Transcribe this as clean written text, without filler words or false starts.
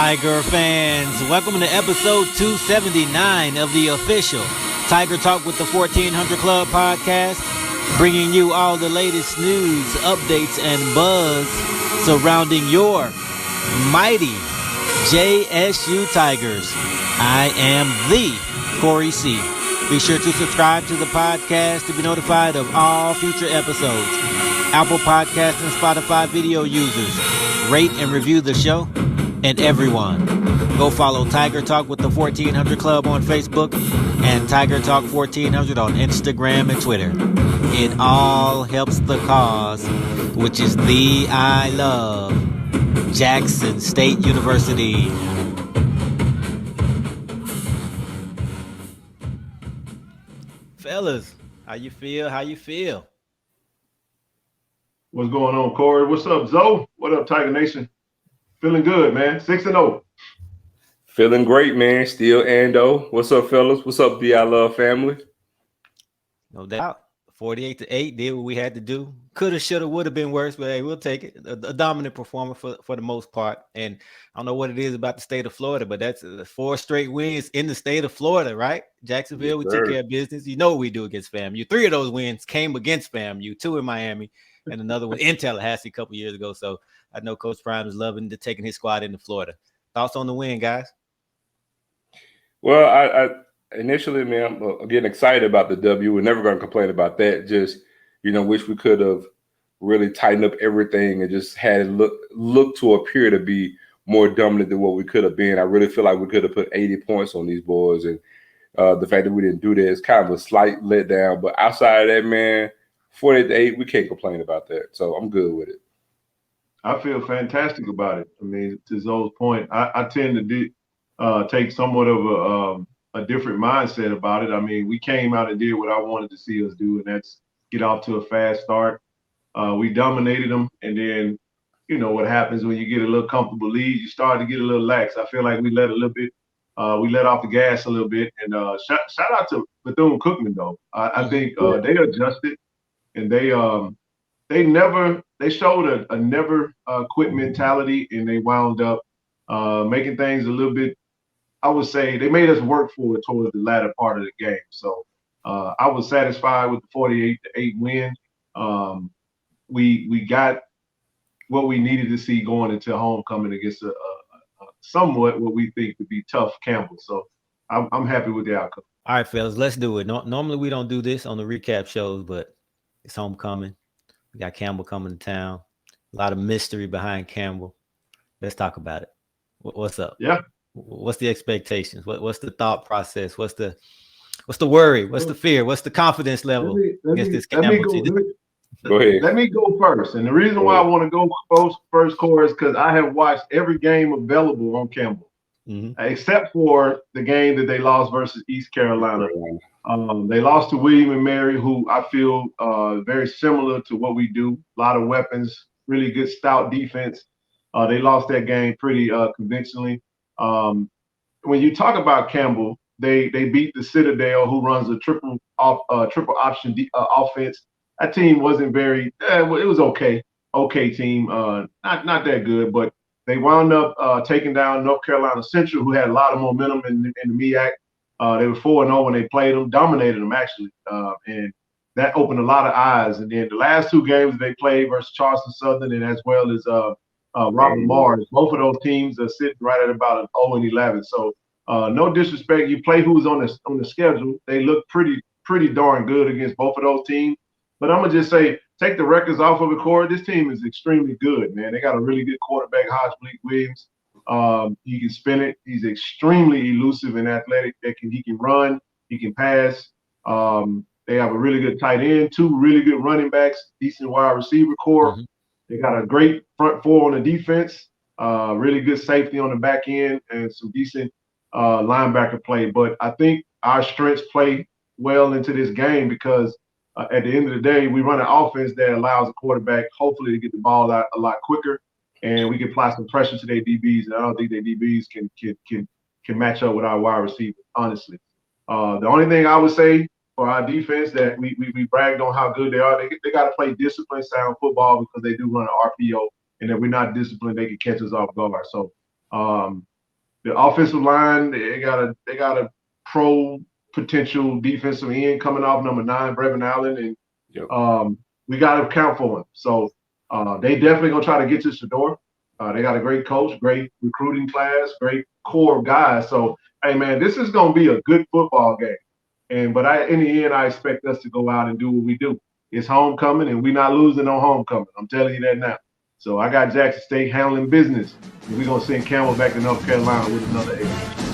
Tiger fans, welcome to episode 279 of the official Tiger Talk with the 1400 Club podcast, bringing you all the latest news, updates, and buzz surrounding your mighty JSU Tigers. I am the Corey C. Be sure to subscribe to the podcast to be notified of all future episodes. Apple Podcast and Spotify video users, rate and review the show. And everyone, go follow Tiger Talk with the 1400 Club on Facebook and Tiger Talk 1400 on Instagram and Twitter. It all helps the cause, which is the I love Jackson State University. Fellas, how you feel? How you feel? What's going on, Corey? What's up, Zoe? What up, Tiger Nation? Feeling good, man. 6-0. Feeling great, man. Still Ando. What's up, fellas? What's up, the I Love family? No doubt. 48-8 did what we had to do. Coulda, shoulda, woulda been worse, but hey, we'll take it. A dominant performer for the most part. And I don't know what it is about the state of Florida, but that's 4 straight wins in the state of Florida, right? Jacksonville, yes, we took care of business. You know what we do against FAMU. 3 of those wins came against FAMU, 2 in Miami, and another one in Tallahassee a couple years ago. So I know Coach Prime is loving taking his squad into Florida. Thoughts on the win, guys? Well, I initially, man, I'm getting excited about the W. We're never going to complain about that. Just, wish we could have really tightened up everything and just had it look to appear to be more dominant than what we could have been. I really feel like we could have put 80 points on these boys. And the fact that we didn't do that is kind of a slight letdown. But outside of that, man, 48-8, we can't complain about that. So I'm good with it. I feel fantastic about it. I mean, to Zoe's point, I tend to take somewhat of a different mindset about it. I mean, we came out and did what I wanted to see us do, and that's get off to a fast start. We dominated them, and then, what happens when you get a little comfortable lead, you start to get a little lax. I feel like we let off the gas a little bit. And shout out to Bethune-Cookman, though. I think they adjusted, and they showed a never quit mentality, and they wound up making things a little bit, I would say, they made us work for it towards the latter part of the game. So I was satisfied with the 48-8 win. We got what we needed to see going into homecoming against a somewhat what we think would be tough Campbell. So I'm happy with the outcome. All right, fellas, let's do it. Normally we don't do this on the recap shows, but it's homecoming. We got Campbell coming to town. A lot of mystery behind Campbell. Let's talk about it. What's up? Yeah. What's the expectations? What's the thought process? What's the worry? What's the fear? What's the confidence level against this Campbell team? Go ahead. Let me go first. And the reason why I want to go first, Corey, is because I have watched every game available on Campbell, except for the game that they lost versus East Carolina. They lost to William and Mary, who I feel very similar to what we do. A lot of weapons, really good stout defense. They lost that game pretty convincingly. When you talk about Campbell, they beat the Citadel, who runs a triple option offense. That team wasn't very. It was okay team. Not that good, but they wound up taking down North Carolina Central, who had a lot of momentum in the MEAC. They were 4-0 when they played them, dominated them actually, and that opened a lot of eyes. And then the last 2 games they played versus Charleston Southern and as well as Robert Morris, both of those teams are sitting right at about an 0-11. So no disrespect, you play who's on the schedule. They look pretty darn good against both of those teams. But I'm gonna just say, take the records off of the court. This team is extremely good, man. They got a really good quarterback, Hodge Williams. He can spin it. He's extremely elusive and athletic. He can run. He can pass. They have a really good tight end, 2 really good running backs, decent wide receiver core. They got a great front 4 on the defense, really good safety on the back end, and some decent linebacker play. But I think our strengths play well into this game because at the end of the day, we run an offense that allows the quarterback hopefully to get the ball out a lot quicker, and we can apply some pressure to their DBs. And I don't think their DBs can match up with our wide receivers, honestly. The only thing I would say for our defense that we bragged on how good they are, they got to play disciplined, sound football because they do run an RPO, and if we're not disciplined, they can catch us off guard. So the offensive line, they got a pro potential defensive end coming off number 9, Brevin Allen, and we got to account for him. So they definitely gonna try to get to Shador. They got a great coach, great recruiting class, great core of guys. So hey man, this is gonna be a good football game. But in the end, I expect us to go out and do what we do. It's homecoming, and we're not losing on homecoming. I'm telling you that now. So I got Jackson State handling business, and we're gonna send Campbell back to North Carolina with another 8.